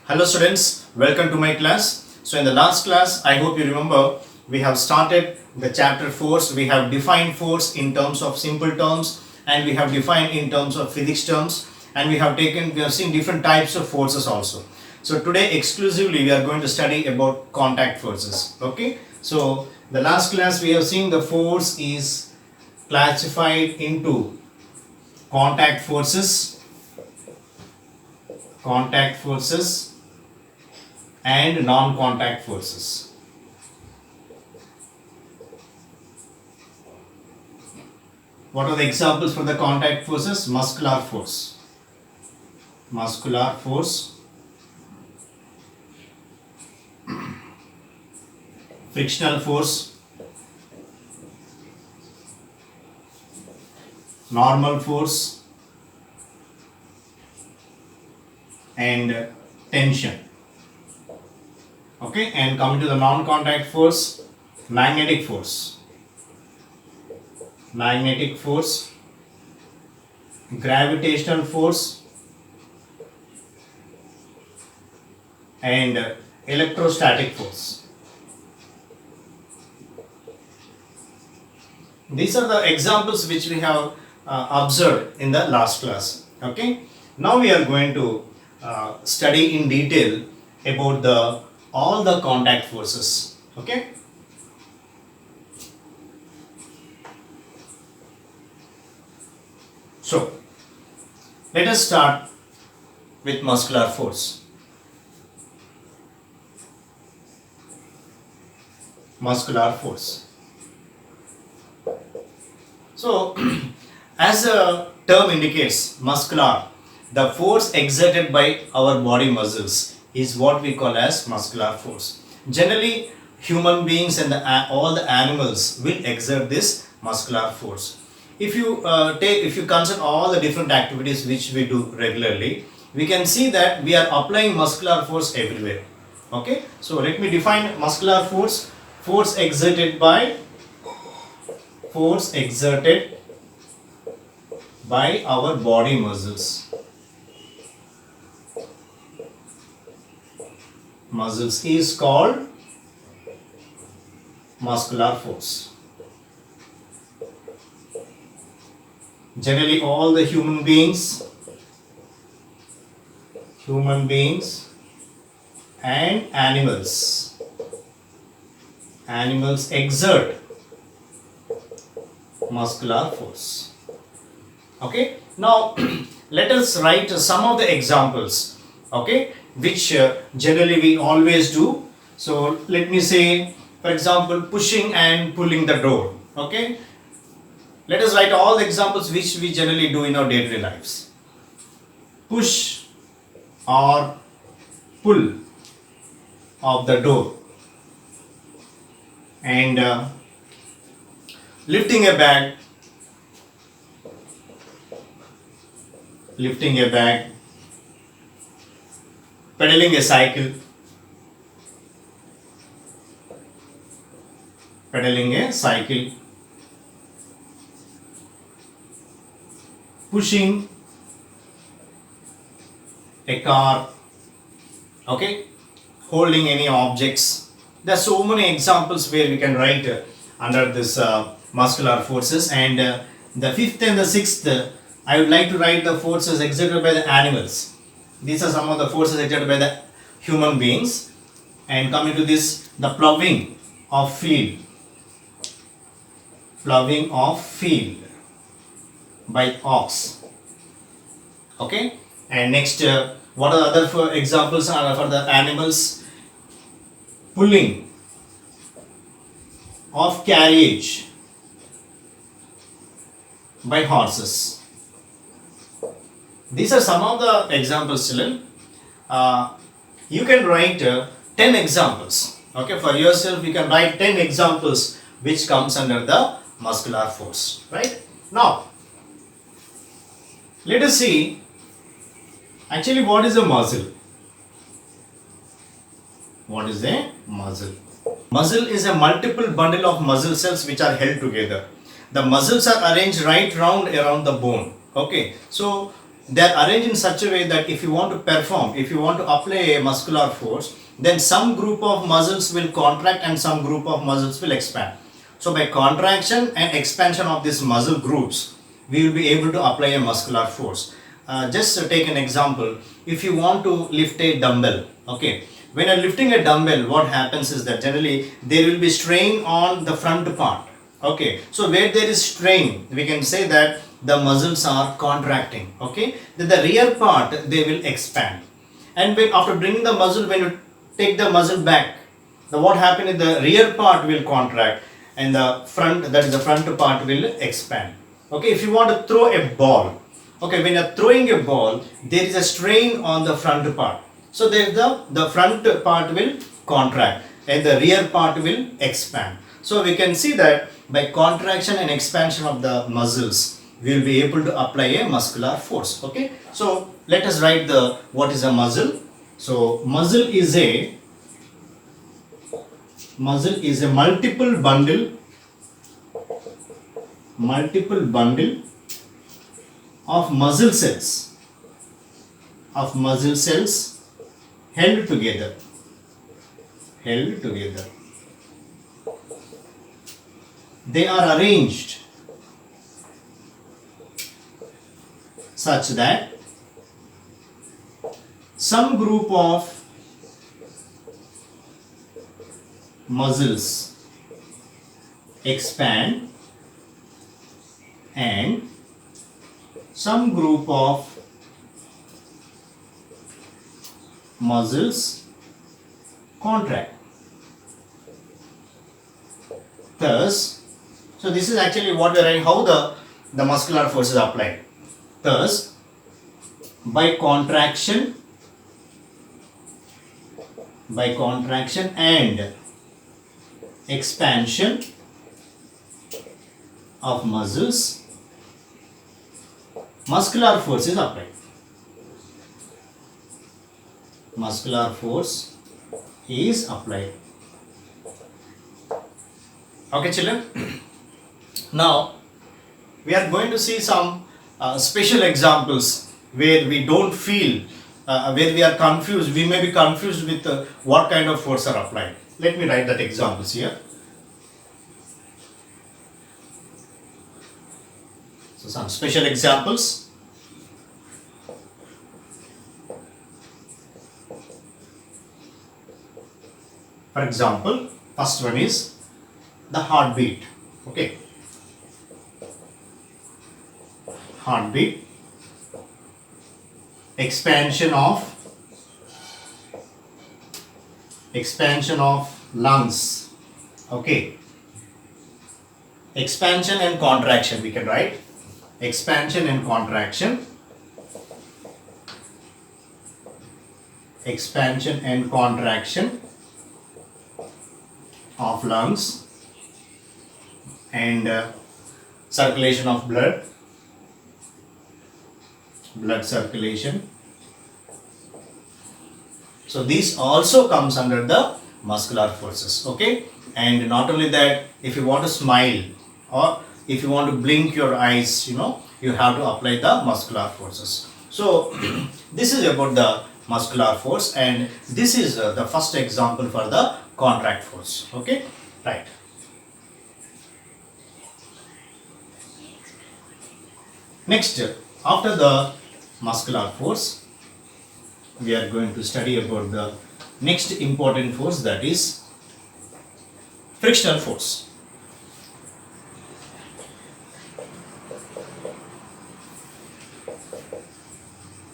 Hello students, welcome to my class. So in the last class, I hope you remember, we have started the chapter force. We have defined force in terms of simple terms and we have defined in terms of physics terms, and we have seen different types of forces also. So today exclusively we are going to study about contact forces. Okay. So the last class we have seen the force is classified into contact forces and non-contact forces. What are the examples for the contact forces? Muscular force, frictional force, normal force, and tension. Okay, and coming to the non-contact force, magnetic force, gravitational force, and electrostatic force. These are the examples which we have observed in the last class. Okay, now we are going to study in detail about all the contact forces. Okay. So let us start with muscular force. So as the term indicates, muscular, the force exerted by our body muscles is what we call as muscular force. Generally, human beings and all the animals will exert this muscular force. If you consider all the different activities which we do regularly, we can see that we are applying muscular force everywhere. Okay, so let me define muscular force. Force exerted by our body muscles. Is called muscular force. Generally, all the human beings and animals exert muscular force. Okay, now let us write some of the examples, okay, which generally we always do. So let me say, for example, pushing and pulling the door. Okay, let us write all the examples which we generally do in our day-to-day lives. Push or pull of the door, and lifting a bag, pedaling a cycle, pushing a car, okay, holding any objects. There are so many examples where we can write under this muscular forces. And the fifth and the sixth, I would like to write the forces exerted by the animals. These are some of the forces exerted by the human beings. And coming to this, the ploughing of field by ox. Okay, and next, what are the other examples are for the animals? Pulling of carriage by horses. These are some of the examples, children. You can write 10 examples. Okay, for yourself you can write 10 examples which comes under the muscular force. Right? Now, let us see actually what is a muscle. What is a muscle? Muscle is a multiple bundle of muscle cells which are held together. The muscles are arranged right round around the bone. Okay, so they are arranged in such a way that if you want to perform, if you want to apply a muscular force, then some group of muscles will contract and some group of muscles will expand. So by contraction and expansion of these muscle groups, we will be able to apply a muscular force. Just take an example. If you want to lift a dumbbell, okay, when you're lifting a dumbbell, what happens is that generally there will be strain on the front part. Okay, so where there is strain, we can say that the muscles are contracting. Okay, then the rear part they will expand, and when after bringing the muscle, when you take the muscle back, the what happens is the rear part will contract and the front, that is the front part, will expand. Okay, if you want to throw a ball, okay, when you are throwing a ball, there is a strain on the front part. So there the front part will contract and the rear part will expand. So we can see that by contraction and expansion of the muscles, we will be able to apply a muscular force. Okay, so let us write the what is a muscle. So muscle is a multiple bundle of muscle cells held together. They are arranged such that some group of muscles expand and some group of muscles contract. Thus, so this is actually what we are writing, how the muscular force is applied. Thus, by contraction and expansion of muscles, muscular force is applied. Muscular force is applied. Okay, children. Now we are going to see some special examples where we don't feel, where we are confused. We may be confused with what kind of force are applied. Let me write that examples here. So some special examples. For example, first one is the heartbeat. Okay, heartbeat, expansion of lungs. Okay, expansion and contraction, we can write expansion and contraction, expansion and contraction of lungs, and circulation of blood circulation. So this also comes under the muscular forces. Okay, and not only that, if you want to smile or if you want to blink your eyes, you have to apply the muscular forces. So this is about the muscular force, and this is the first example for the contract force. Okay, right. Next, after the muscular force, we are going to study about the next important force, that is frictional force.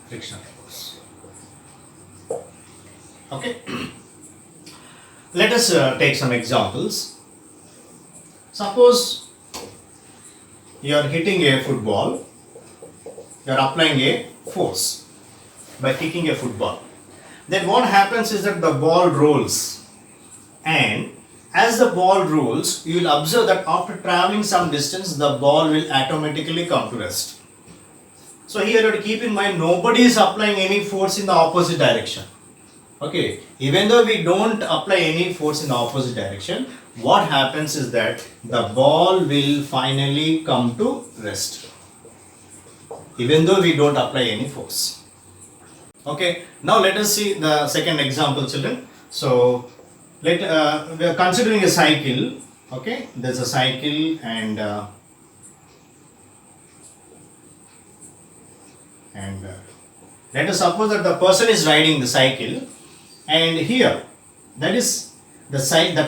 Frictional force. Okay. Let us take some examples. Suppose you are hitting a football, you are applying a force by kicking a football. Then what happens is that the ball rolls, and as the ball rolls, you will observe that after traveling some distance, the ball will automatically come to rest. So here you have to keep in mind, nobody is applying any force in the opposite direction. Okay, even though we don't apply any force in the opposite direction, what happens is that the ball will finally come to rest. even though we don't apply any force. Okay, now let us see the second example, children. So we are considering a cycle. Okay, there's a cycle, and let us suppose that the person is riding the cycle, and here, that is the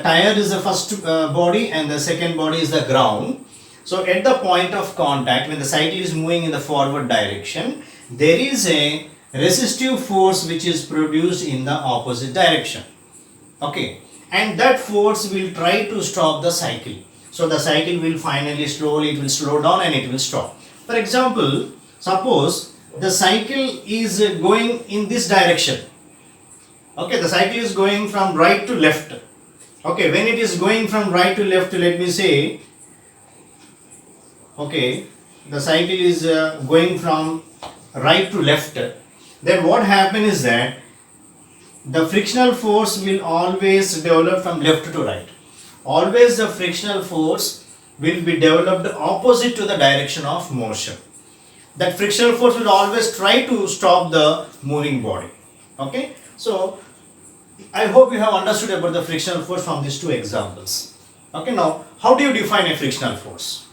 tire is the first body, and the second body is the ground. So at the point of contact, when the cycle is moving in the forward direction, there is a resistive force which is produced in the opposite direction. Okay, and that force will try to stop the cycle. So the cycle will finally slowly, it will slow down and it will stop. For example, suppose the cycle is going in this direction. Okay, the cycle is going from right to left. Okay, when it is going from right to left, let me say, okay, the cycle is going from right to left, then what happens is that the frictional force will always develop from left to right. Always the frictional force will be developed opposite to the direction of motion. That frictional force will always try to stop the moving body. Okay, so I hope you have understood about the frictional force from these two examples. Okay, now how do you define a frictional force?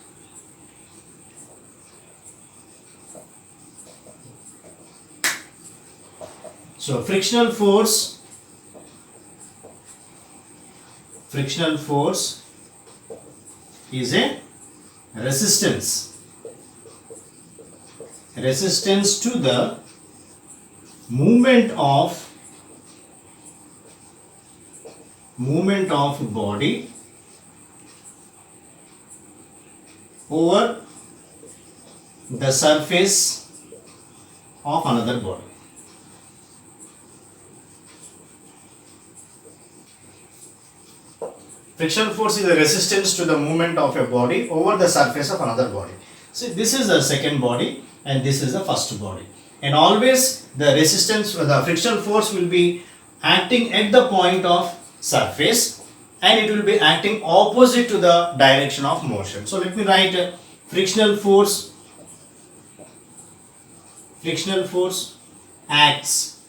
So frictional force is a resistance to the movement of body over the surface of another body. Frictional force is a resistance to the movement of a body over the surface of another body. See, this is the second body and this is the first body. And always the resistance or the frictional force will be acting at the point of surface, and it will be acting opposite to the direction of motion. So let me write frictional force acts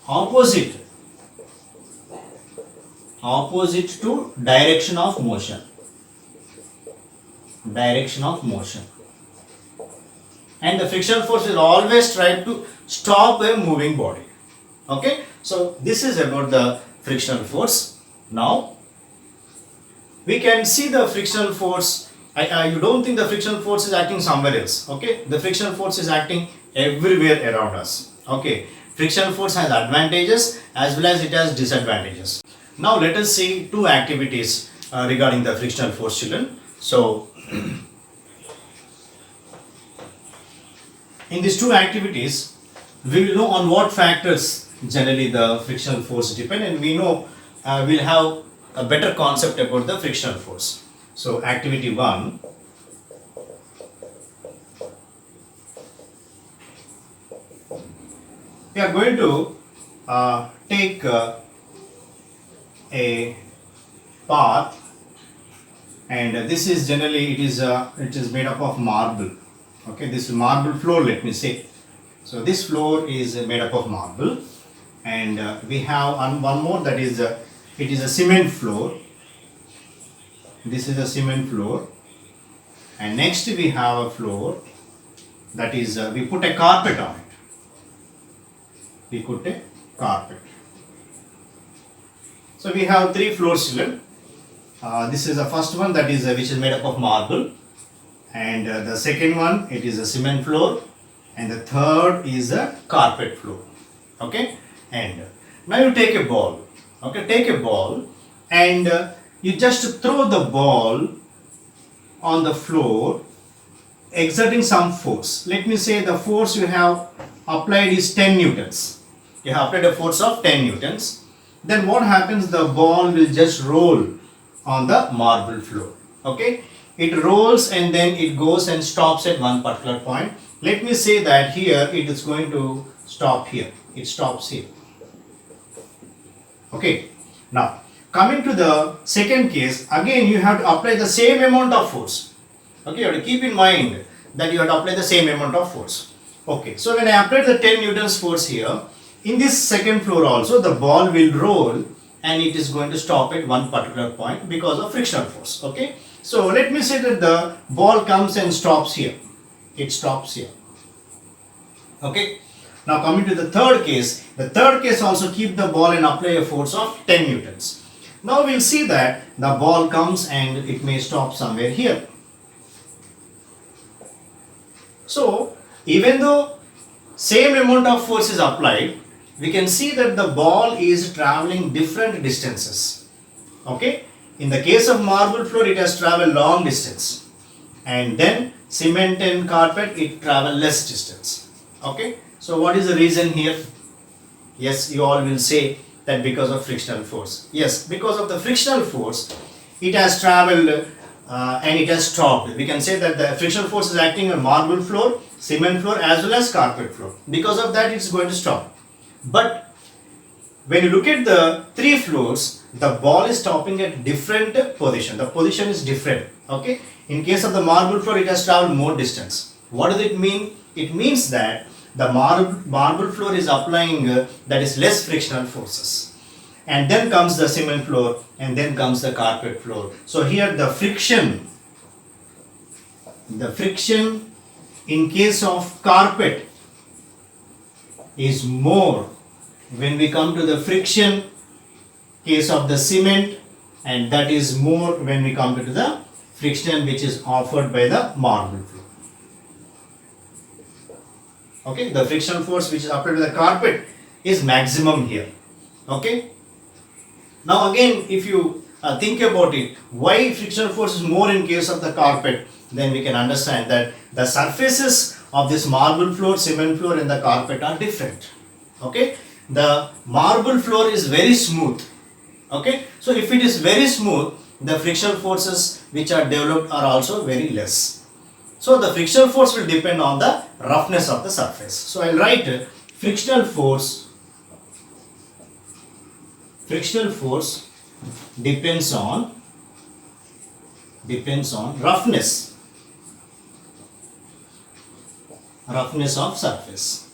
opposite to direction of motion. And the frictional force will always try to stop a moving body. Okay, so this is about the frictional force. Now we can see the frictional force. You don't think the frictional force is acting somewhere else. Okay, the frictional force is acting everywhere around us. Okay, frictional force has advantages as well as it has disadvantages. Now let us see two activities regarding the frictional force, children. So in these two activities, we will know on what factors generally the frictional force depend, and we know we'll have a better concept about the frictional force. So activity 1, we are going to take a path, and this is generally it is made up of marble. Okay, this marble floor, let me say. So this floor is made up of marble, and we have one more, that is it is a cement floor. This is a cement floor, and next we have a floor that is we put a carpet on it. So we have three floors, children. This is the first one, that is which is made up of marble, and the second one, it is a cement floor, and the third is a carpet floor. Okay, and now you take a ball. Okay, take a ball, and you just throw the ball on the floor, exerting some force. Let me say the force you have applied is 10 newtons. You have applied a force of 10 newtons. Then what happens? The ball will just roll on the marble floor. Okay, it rolls and then it goes and stops at one particular point. Let me say that here it is going to stop here. It stops here. Okay, now coming to the second case, again you have to apply the same amount of force. Okay, you have to keep in mind that you have to apply the same amount of force. Okay, so when I apply the 10 newtons force here, in this second floor also the ball will roll and it is going to stop at one particular point because of frictional force. Okay, so let me say that the ball comes and stops here. It stops here. Okay, now coming to the third case also keep the ball and apply a force of 10 newtons. Now we'll see that the ball comes and it may stop somewhere here. So even though same amount of force is applied, we can see that the ball is traveling different distances. Okay, in the case of marble floor it has traveled long distance, and then cement and carpet it travel less distance. Okay, so what is the reason here? Yes, you all will say that because of frictional force. Yes, because of the frictional force it has traveled and it has stopped. We can say that the frictional force is acting on marble floor, cement floor as well as carpet floor. Because of that it's going to stop. But when you look at the three floors, the ball is stopping at different position. The position is different. Okay, in case of the marble floor it has traveled more distance. What does it mean? It means that the marble floor is applying that is less frictional forces, and then comes the cement floor, and then comes the carpet floor. So here the friction in case of carpet is more when we come to the friction case of the cement, and that is more when we come to the friction which is offered by the marble floor. Okay, the frictional force which is applied to the carpet is maximum here. Okay, now again if you think about it, why frictional force is more in case of the carpet, then we can understand that the surfaces of this marble floor, cement floor and the carpet are different. Okay, the marble floor is very smooth. Okay, so if it is very smooth, the frictional forces which are developed are also very less. So the frictional force will depend on the roughness of the surface. So I'll write frictional force depends on roughness of surface.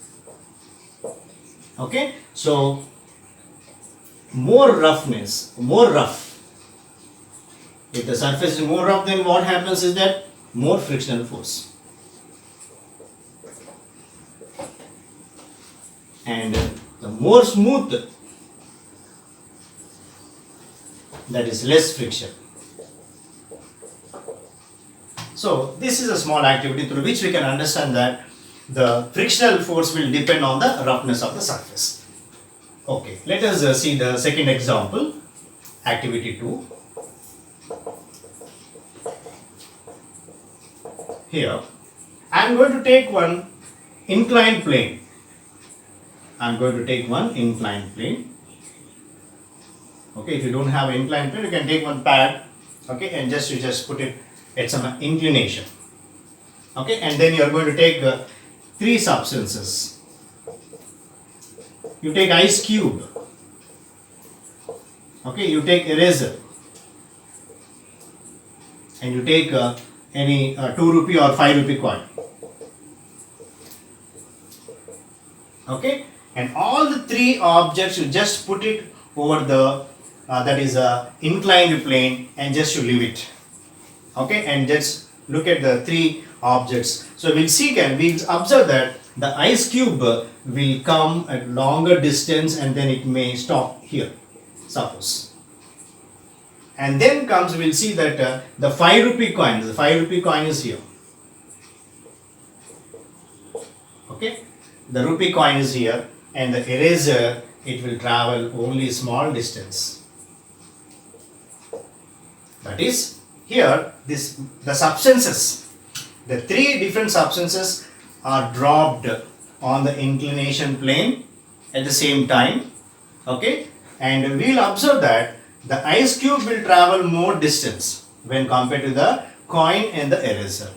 Okay, so more rough. If the surface is more rough, then what happens is that more frictional force. And the more smooth, that is less friction. So this is a small activity through which we can understand that the frictional force will depend on the roughness of the surface. Okay, let us see the second example, activity 2. Here, I am going to take one inclined plane. Okay, if you don't have an inclined plane, you can take one pad. Okay, and you just put it at some inclination. Okay, and then you are going to take three substances. You take ice cube. Okay, you take eraser, and you take any 2 rupee or 5 rupee coin. Okay, and all the three objects you just put it over the that is a inclined plane, and just you leave it. Okay, and just look at the three objects. So we'll observe that the ice cube will come at longer distance and then it may stop here, suppose. And then we'll see that the 5 rupee coin is here. Okay, the rupee coin is here, and the eraser, it will travel only small distance. That is, here the substances, the three different substances are dropped on the inclination plane at the same time. Okay, and we will observe that the ice cube will travel more distance when compared to the coin and the eraser.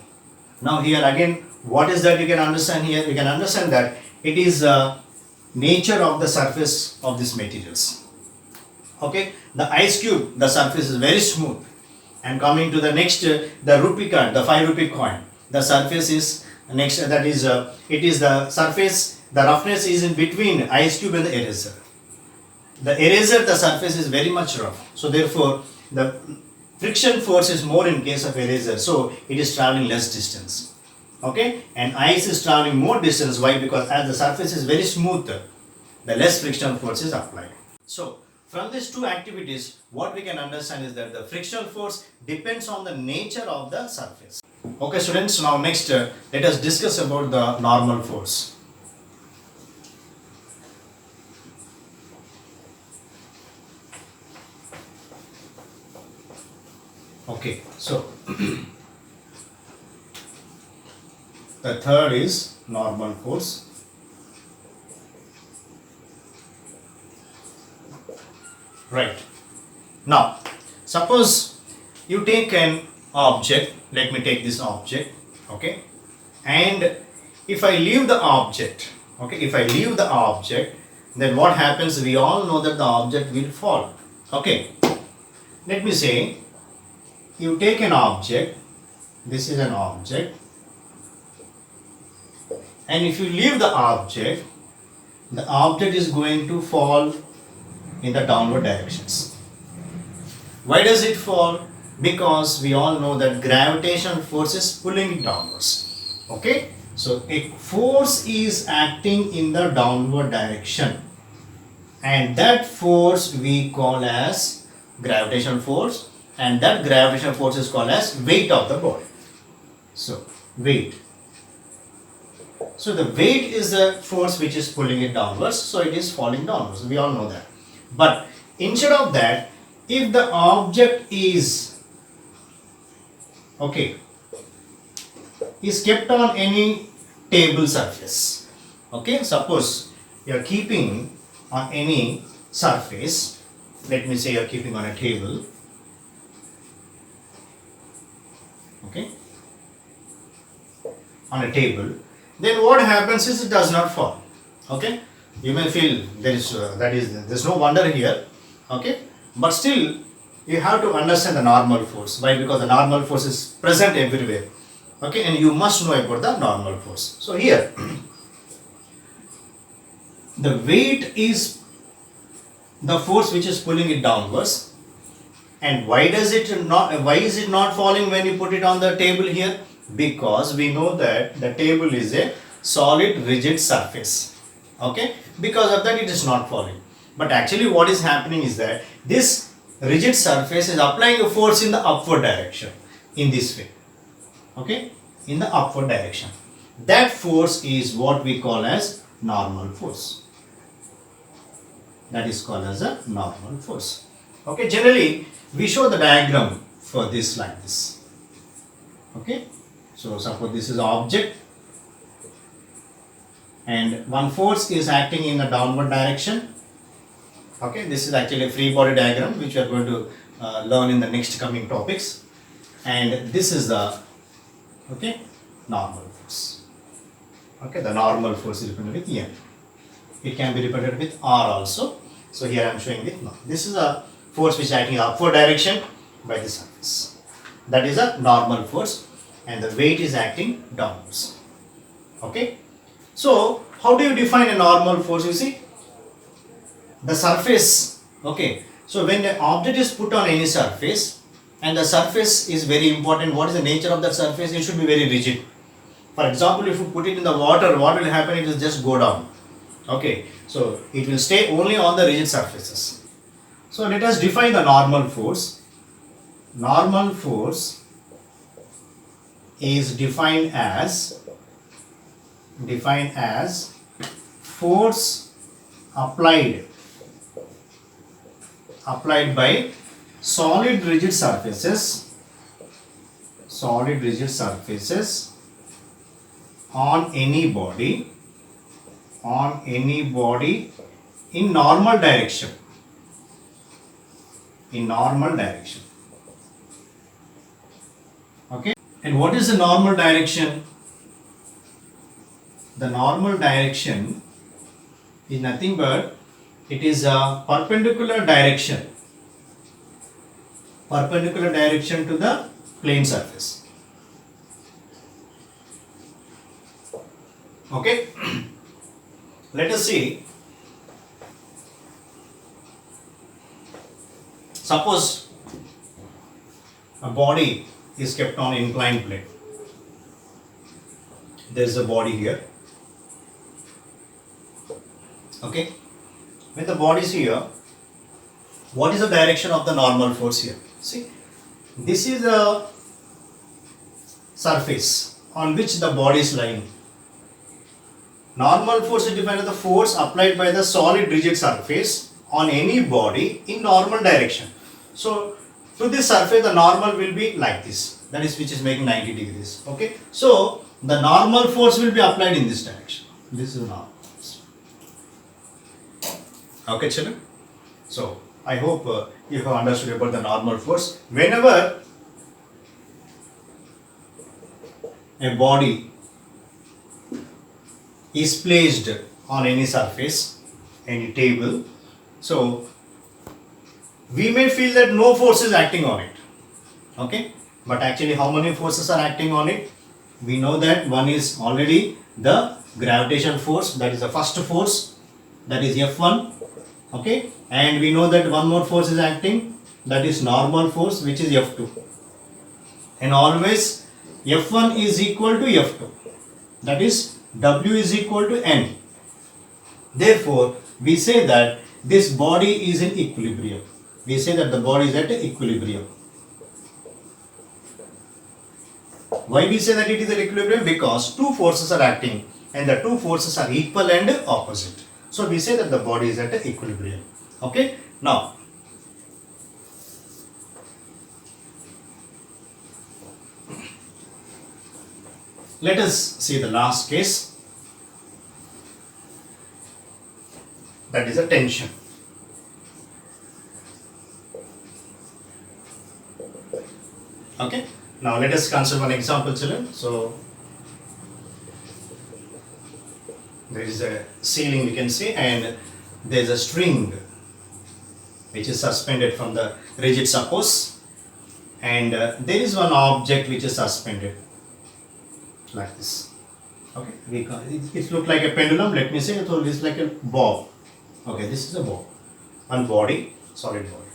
Now here again, what is that you can understand here? We can understand that it is nature of the surface of these materials. Okay, the ice cube, the surface is very smooth, and coming to the next, the rupee card, the 5 rupee coin, the surface is next, that is it is the surface, the roughness is in between ice cube and the eraser. The eraser, the surface is very much rough, so therefore the friction force is more in case of eraser, so it is traveling less distance. Okay, and ice is traveling more distance. Why? Because as the surface is very smooth, the less frictional force is applied. So from these two activities, what we can understand is that the frictional force depends on the nature of the surface. Okay students, now next let us discuss about the normal force. Okay, so the third is normal force. Right. Now, suppose you take an object, let me take this object, okay, and if I leave the object, okay, if I leave the object, then what happens? We all know that the object will fall. Okay, let me say you take an object, this is an object, and if you leave the object is going to fall in the downward directions. Why does it fall? Because we all know that gravitational force is pulling it downwards. Okay, so a force is acting in the downward direction, and that force we call as gravitational force, and that gravitational force is called as weight of the body. So weight. So the weight is the force which is pulling it downwards, so it is falling downwards. We all know that. But instead of that, if the object is kept on any table surface, okay, suppose you are keeping on any surface, let me say you are keeping on a table, okay, on a table, then what happens is it does not fall. Okay, you may feel there's no wonder here, okay, but still you have to understand the normal force. Why? Because the normal force is present everywhere, okay, and you must know about the normal force. So here the weight is the force which is pulling it downwards. And why is it not falling when you put it on the table here? Because we know that the table is a solid rigid surface, okay, because of that it is not falling. But actually what is happening is that this rigid surface is applying a force in the upward direction, in this way, okay, in the upward direction. That force is what we call as normal force. That is called as a normal force. Okay, generally we show the diagram for this like this. Okay, so suppose this is object and one force is acting in a downward direction. Okay, this is actually a free body diagram which we are going to learn in the next coming topics, and this is the normal force. Okay, the normal force is represented with N. It can be represented with R also. So here I am showing it now. This is a force which is acting in upward direction by the surface. That is a normal force, and the weight is acting downwards. Okay. So how do you define a normal force? You see, the surface. Okay. So when the object is put on any surface, and the surface is very important. What is the nature of that surface? It should be very rigid. For example, if you put it in the water, what will happen? It will just go down. Okay, so it will stay only on the rigid surfaces. So let us define the normal force. Normal force is defined as force applied by solid rigid surfaces on any body in normal direction. Okay, and what is the normal direction? The normal direction is nothing but it is a perpendicular direction to the plane surface. Okay, let us see. Suppose a body is kept on inclined plane. There is a body here. Okay, when the body is here, what is the direction of the normal force here? See, this is a surface on which the body is lying. Normal force is defined as the force applied by the solid rigid surface on any body in normal direction. So to this surface the normal will be like this, that is which is making 90 degrees. Okay, so the normal force will be applied in this direction. This is normal force. Okay children, so I hope you have understood about the normal force. Whenever a body is placed on any surface, any table, so we may feel that no force is acting on it. Okay, but actually how many forces are acting on it? We know that one is already the gravitational force, that is the first force, that is F1. Okay, and we know that one more force is acting, that is normal force, which is F2. And always F1 is equal to F2, that is W is equal to N. Therefore, we say that this body is in equilibrium. We say that the body is at equilibrium. Why we say that it is at equilibrium? Because two forces are acting and the two forces are equal and opposite. So we say that the body is at equilibrium. Okay. Now, let us see the last case, that is a tension. Okay, now let us consider one example children. So there is a ceiling we can see and there is a string which is suspended from the rigid suppose, and there is one object which is suspended like this. Okay, it looks like a pendulum. Let me say it is like a bob. Okay, this is a bob, one body, solid body.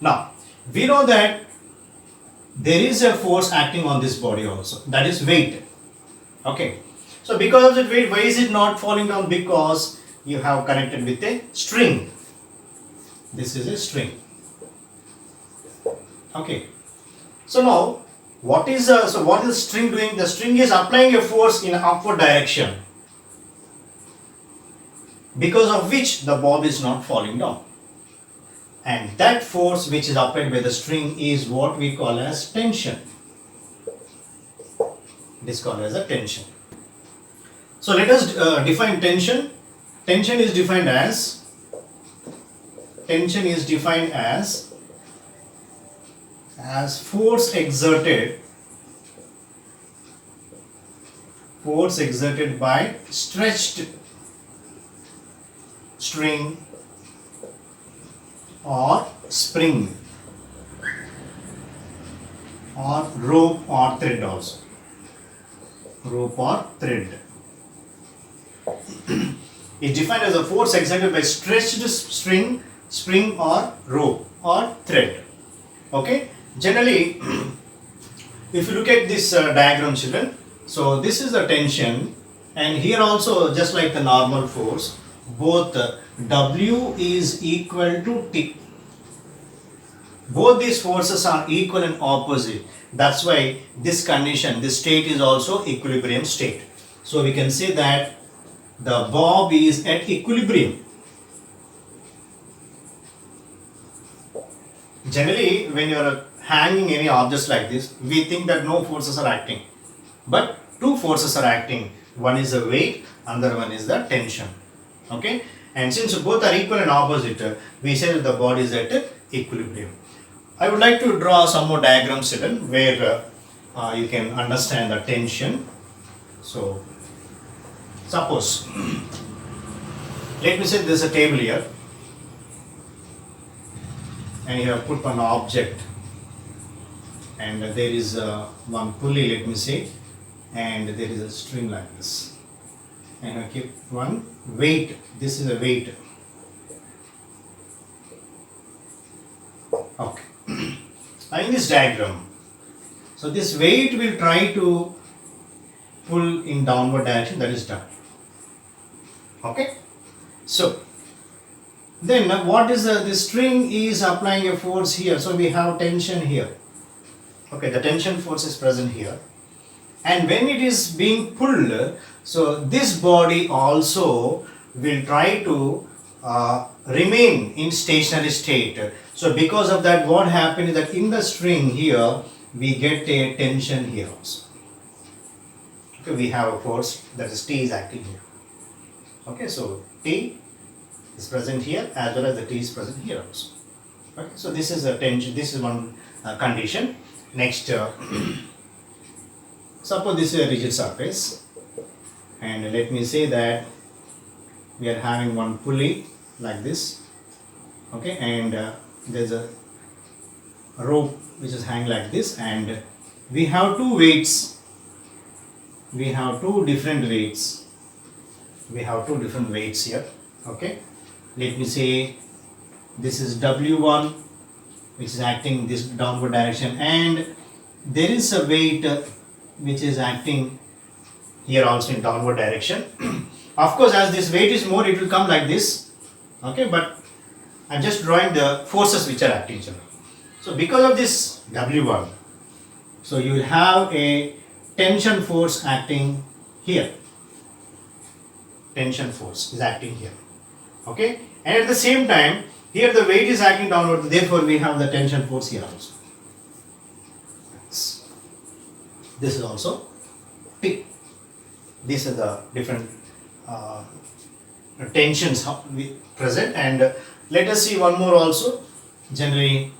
Now we know that there is a force acting on this body also, that is weight. Okay, so because of that weight, why is it not falling down? Because you have connected with a string. This is a string. Okay, so now what is the string doing? The string is applying a force in upward direction, because of which the bob is not falling down. And that force which is applied by the string is what we call as tension. It is called as a tension. So let us define tension. Tension is defined as force exerted by stretched string or spring or rope or thread also. Rope or thread is defined as a force exerted by stretched string, spring or rope or thread. Okay, generally if you look at this diagram children, so this is the tension, and here also just like the normal force, both W is equal to T. Both these forces are equal and opposite. That's why this condition, this state is also equilibrium state. So we can say that the bob is at equilibrium. Generally, when you are hanging any objects like this, we think that no forces are acting. But two forces are acting. One is the weight, another one is the tension. Okay? And since both are equal and opposite, we say that the body is at equilibrium. I would like to draw some more diagrams children where you can understand the tension. So, suppose, let me say there is a table here and you have put one object and there is one pulley, let me say, and there is a string like this. and I keep one weight. This is a weight. Okay. In this diagram, so this weight will try to pull in downward direction, that is done. Okay. So then what is the string is applying a force here, so we have tension here. Okay, the tension force is present here, and when it is being pulled, so this body also will try to remain in stationary state. So because of that, what happens is that in the string here we get a tension here also. Okay, we have a force, that is T is acting here. Okay, so T is present here as well as the T is present here also. Okay, so this is a tension, this is one condition. Next, suppose this is a rigid surface, and let me say that we are having one pulley like this. Okay, and there's a rope which is hanging like this, and we have two weights. We have two different weights. We have two different weights here. Okay, let me say this is W1 which is acting this downward direction, and there is a weight which is acting here also in downward direction. Of course, as this weight is more, it will come like this. Okay, but I'm just drawing the forces which are acting. So because of this W1, so you will have a tension force acting here. Tension force is acting here. Okay, and at the same time, here the weight is acting downward, therefore we have the tension force here also. This is also T. These are the different tensions present, and let us see one more also. Generally,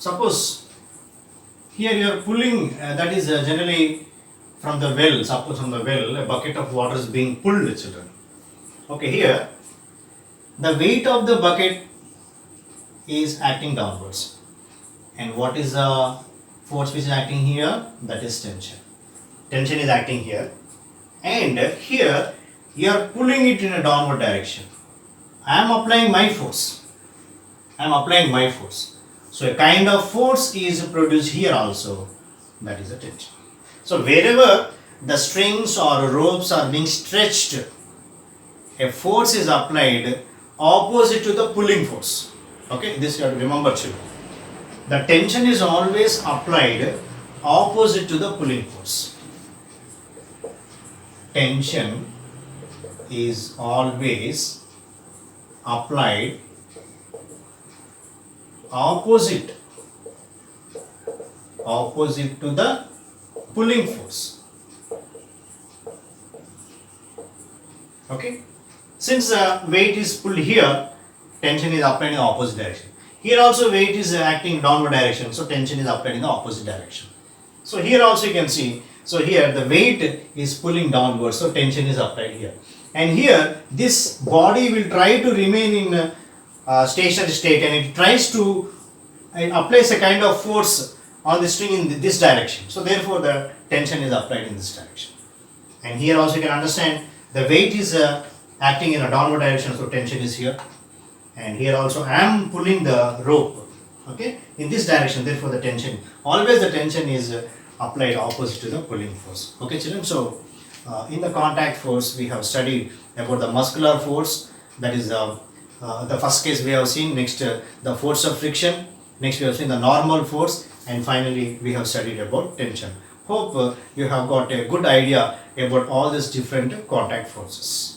suppose here you are pulling, that is generally from the well. Suppose from the well a bucket of water is being pulled, children. Okay, here the weight of the bucket is acting downwards, and what is the force which is acting here? That is tension. Tension is acting here, and here you are pulling it in a downward direction. I am applying my force. I am applying my force. So a kind of force is produced here also, that is a tension. So wherever the strings or ropes are being stretched, a force is applied opposite to the pulling force. Okay, this you have to remember, children. The tension is always applied opposite to the pulling force. Tension is always applied opposite to the pulling force. Okay, since the weight is pulled here, tension is applied in the opposite direction. Here also weight is acting downward direction, so tension is applied in the opposite direction. So here also you can see, so here the weight is pulling downward, so tension is applied here. And here this body will try to remain in stationary state, and it tries to applies a kind of force on the string in this direction. So therefore the tension is applied in this direction. And here also you can understand the weight is acting in a downward direction, so tension is here. And here also I am pulling the rope, okay, in this direction, therefore the tension, always the tension is applied opposite to the pulling force. Okay, children, so in the contact force we have studied about the muscular force, that is the first case we have seen. Next the force of friction, next we have seen the normal force, and finally we have studied about tension. Hope you have got a good idea about all these different contact forces.